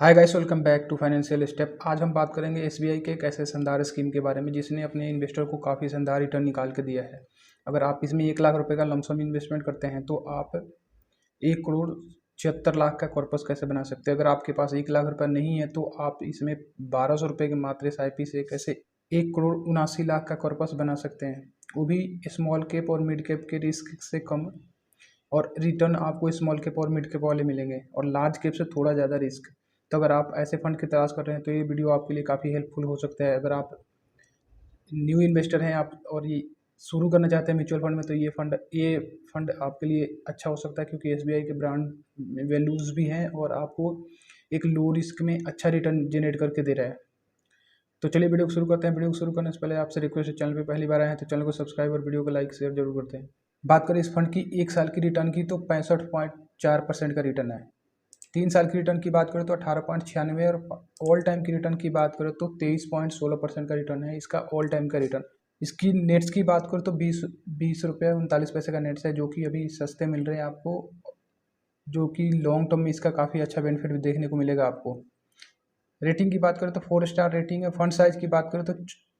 Hi guys, welcome back to financial step. आज हम बात करेंगे एसबीआई के एक ऐसे शानदार स्कीम के बारे में जिसने अपने इन्वेस्टर को काफ़ी शानदार रिटर्न निकाल के दिया है। अगर आप इसमें 1 लाख रुपए का लमसम इन्वेस्टमेंट करते हैं तो आप 1 करोड़ 76 लाख का कॉर्पस कैसे बना सकते हैं। अगर आपके पास 1 लाख रुपया नहीं है तो आप इसमें 1200 रुपये के मात्र SIP से कैसे 1 करोड़ 79 लाख का कॉर्पस बना सकते हैं, वो भी स्मॉल कैप और मिड कैप के रिस्क से कम। और रिटर्न आपको स्मॉल कैप और मिड कैप वाले मिलेंगे और लार्ज कैप से थोड़ा ज़्यादा रिस्क। तो अगर आप ऐसे फंड की तलाश कर रहे हैं तो ये वीडियो आपके लिए काफ़ी हेल्पफुल हो सकता है। अगर आप न्यू इन्वेस्टर हैं आप और ये शुरू करना चाहते हैं म्यूचुअल फंड में, तो ये फंड आपके लिए अच्छा हो सकता है, क्योंकि एसबीआई के ब्रांड वैल्यूज़ भी हैं और आपको एक लो रिस्क में अच्छा रिटर्न जनरेट करके दे रहा है। तो चलिए वीडियो को शुरू करते हैं। वीडियो को शुरू करने से पहले आपसे रिक्वेस्ट है, चैनल पे पहली बार आए हैं तो चैनल को सब्सक्राइब और वीडियो को लाइक शेयर जरूर करते हैं। बात करें इस फंड की 1 साल की रिटर्न की तो 65.4% का रिटर्न है। 3 साल की रिटर्न की बात करें तो 18.96, और ऑल टाइम की रिटर्न की बात करें तो 23.16% का रिटर्न है इसका ऑल टाइम का रिटर्न। इसकी नेट्स की बात करें तो 20 रुपये 39 पैसे का नेट्स है, जो कि अभी सस्ते मिल रहे हैं आपको, जो कि लॉन्ग टर्म में इसका काफ़ी अच्छा बेनिफिट भी देखने को मिलेगा आपको। रेटिंग की बात करें तो 4 स्टार रेटिंग है। फंड साइज की बात करें तो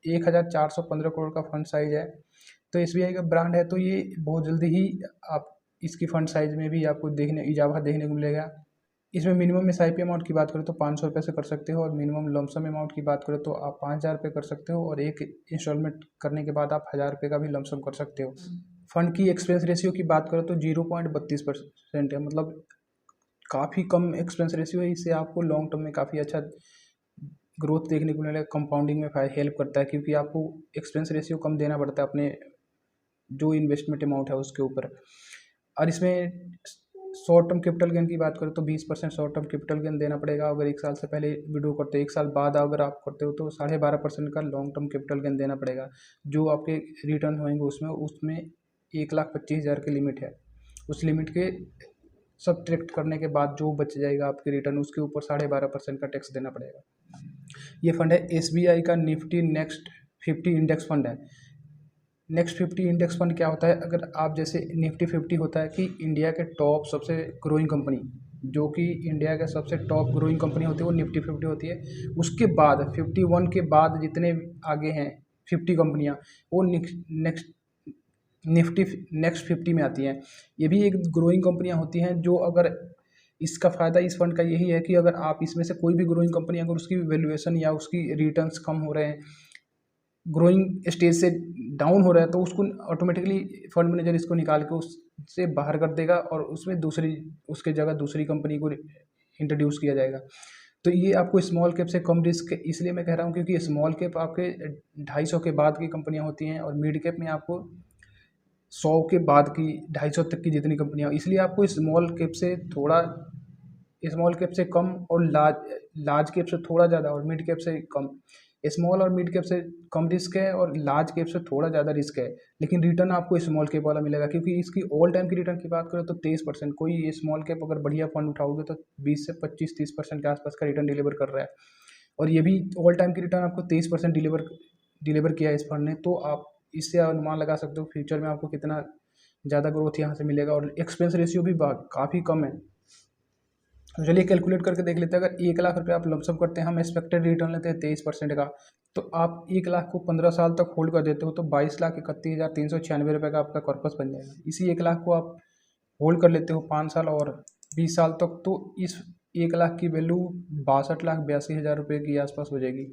1415 करोड़ का फंड साइज है। तो एसबीआई का ब्रांड है तो ये बहुत जल्दी ही आप इसकी फंड साइज में भी आपको इजाफा देखने को मिलेगा। इसमें मिनिमम SIP अमाउंट की बात करें तो 500 रुपये से कर सकते हो, और मिनिमम लमसम अमाउंट की बात करें तो आप 5000 रुपये कर सकते हो, और एक इंस्टॉलमेंट करने के बाद आप 1000 रुपये का भी लमसम कर सकते हो। फंड की एक्सपेंस रेशियो की बात करें तो 0.32% है, मतलब काफ़ी कम एक्सपेंस रेशियो है। इससे आपको लॉन्ग टर्म में काफ़ी अच्छा ग्रोथ देखने को मिलेगा, कंपाउंडिंग में हेल्प करता है, क्योंकि आपको एक्सपेंस रेशियो कम देना पड़ता है अपने जो इन्वेस्टमेंट अमाउंट है उसके ऊपर। और इसमें शॉर्ट टर्म कैपिटल गेन की बात करें तो 20% शॉर्ट टर्म कैपिटल गेन देना पड़ेगा। अगर 1 साल से पहले विड्रॉ करते हो, 1 साल बाद अगर आप करते हो तो 12.5% का लॉन्ग टर्म कैपिटल गेन देना पड़ेगा। जो आपके रिटर्न होंगे उसमें उसमें 1,25,000 की लिमिट है। उस लिमिट के सब्ट्रैक्ट करने के बाद जो बच जाएगा आपके रिटर्न, उसके ऊपर 12.5% का टैक्स देना पड़ेगा। ये फंड है एसबीआई का निफ्टी नेक्स्ट 50 इंडेक्स फंड है। नेक्स्ट 50 इंडेक्स फंड क्या होता है? अगर आप जैसे निफ्टी 50 होता है कि इंडिया के टॉप सबसे ग्रोइंग कंपनी, जो कि इंडिया के सबसे टॉप ग्रोइंग कंपनी होती है वो निफ्टी 50 होती है। उसके बाद 51 के बाद जितने आगे हैं 50 कंपनियां, वो नेक्स्ट निफ्टी नेक्स्ट 50 में आती हैं। ये भी एक ग्रोइंग कंपनियां होती हैं। जो अगर इसका फ़ायदा इस फंड का यही है कि अगर आप इसमें से कोई भी ग्रोइंग कंपनी, अगर उसकी वैल्यूएशन या उसकी रिटर्न्स कम हो रहे हैं, ग्रोइंग स्टेज से डाउन हो रहा है, तो उसको ऑटोमेटिकली फंड मैनेजर इसको निकाल के उससे बाहर कर देगा और उसमें उसके जगह दूसरी कंपनी को इंट्रोड्यूस किया जाएगा। तो ये आपको स्मॉल कैप से कम रिस्क इसलिए मैं कह रहा हूँ, क्योंकि स्मॉल कैप आपके 250 के बाद की कंपनियाँ होती हैं, और मिड कैप में आपको 100 के बाद की 250 तक की जितनी कंपनियाँ, इसलिए आपको स्मॉल कैप से कम और लार्ज कैप से थोड़ा ज़्यादा और मिड कैप से कम। स्मॉल और मिड कैप से कम रिस्क है और लार्ज कैप से थोड़ा ज़्यादा रिस्क है, लेकिन रिटर्न आपको स्मॉल कैप वाला मिलेगा, क्योंकि इसकी ऑल टाइम की रिटर्न की बात करें तो 23%। कोई स्मॉल कैप अगर बढ़िया फंड उठाओगे तो 20 से 25-30% के आसपास का रिटर्न डिलीवर कर रहा है, और ये भी ऑल टाइम की रिटर्न आपको 23% डिलीवर किया है इस फंड ने। तो आप इससे अनुमान लगा सकते हो फ्यूचर में आपको कितना ज़्यादा ग्रोथ यहाँ से मिलेगा, और एक्सपेंस रेशियो भी काफ़ी कम है। तो चलिए कैलकुलेट करके देख लेते हैं। अगर 1 लाख रुपये आप लमसम करते हैं, हम एक्सपेक्टेड रिटर्न लेते हैं 23% का, तो आप 1 लाख को 15 साल तक होल्ड कर देते हो तो 22,31,396 रुपये का आपका कॉर्पस बन जाएगा। इसी 1 लाख को आप होल्ड कर लेते हो 5 साल और 20 साल तक, तो इस 1 लाख की वैल्यू 62,82,000 रुपये के आसपास हो जाएगी।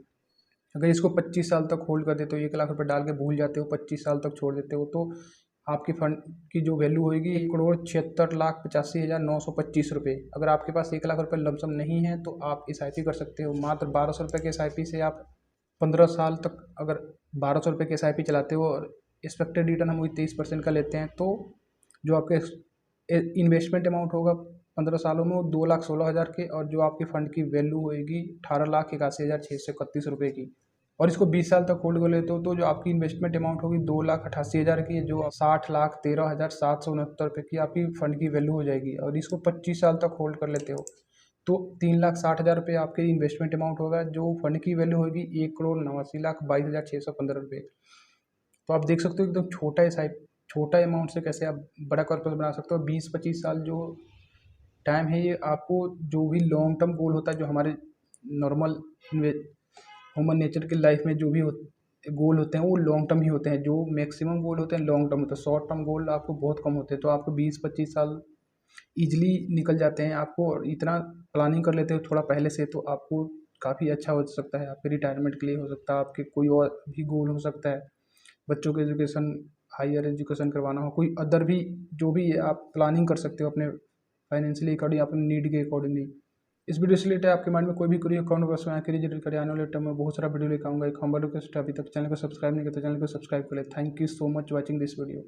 अगर इसको 25 साल तक होल्ड कर देते हो, 1 लाख रुपये डाल के भूल जाते हो, 25 साल तक छोड़ देते हो, तो आपकी फंड की जो वैल्यू होगी 1,76,85,925 रुपये। अगर आपके पास 1 लाख रुपये लमसम नहीं है तो आप SIP कर सकते हो। मात्र 1200 रुपये के SIP से आप 15 साल तक अगर 1200 रुपये के SIP चलाते हो और एक्सपेक्टेड रिटर्न हम वही 23% का लेते हैं, तो जो आपके इन्वेस्टमेंट अमाउंट होगा 15 सालों में वो 2,16,000 के, और जो आपके फंड की वैल्यू होएगी 18,81,631 रुपये की। और इसको 20 साल तक होल्ड कर लेते हो तो जो आपकी इन्वेस्टमेंट अमाउंट होगी 2,88,000 की, जो 60,13,769 रुपये की आपकी फंड की वैल्यू हो जाएगी। और इसको 25 साल तक होल्ड कर लेते हो तो 3,60,000 रुपये आपके इन्वेस्टमेंट अमाउंट होगा, जो फंड की वैल्यू होगी 1,89,22,615 रुपये। तो आप देख सकते हो एकदम छोटा अमाउंट से कैसे आप बड़ा कॉर्पस बना सकते हो। 20-25 साल जो टाइम है ये आपको जो भी लॉन्ग टर्म गोल होता है, जो हमारे नॉर्मल ह्यूमन नेचर की लाइफ में जो भी गोल होते हैं वो लॉन्ग टर्म ही होते हैं। जो मैक्सिमम गोल होते हैं लॉन्ग टर्म होते हैं, शॉर्ट टर्म गोल आपको बहुत कम होते हैं। तो आपको 20-25 साल ईजिली निकल जाते हैं। आपको इतना प्लानिंग कर लेते हो थोड़ा पहले से, तो आपको काफ़ी अच्छा हो सकता है। आपके रिटायरमेंट के लिए हो सकता है, आपके कोई और भी गोल हो सकता है, बच्चों के एजुकेशन, हायर एजुकेशन करवाना हो, कोई अदर भी जो भी है आप प्लानिंग कर सकते हो अपने फाइनेंशियली अकॉर्डिंग, अपने नीड के अकॉर्डिंगली। इस वीडियो से रिलेटेड आपके माइंड में कोई भी क्वेरी अकाउंट बस में आके रिलेटेड करे, आने वाले टाइम में बहुत सारा वीडियो लेकर आऊँगा। एक हम्बल रिक्वेस्ट है, अभी तक चैनल को सब्सक्राइब नहीं किया तो चैनल को सब्सक्राइब कर ले। Thank you so much watching this video.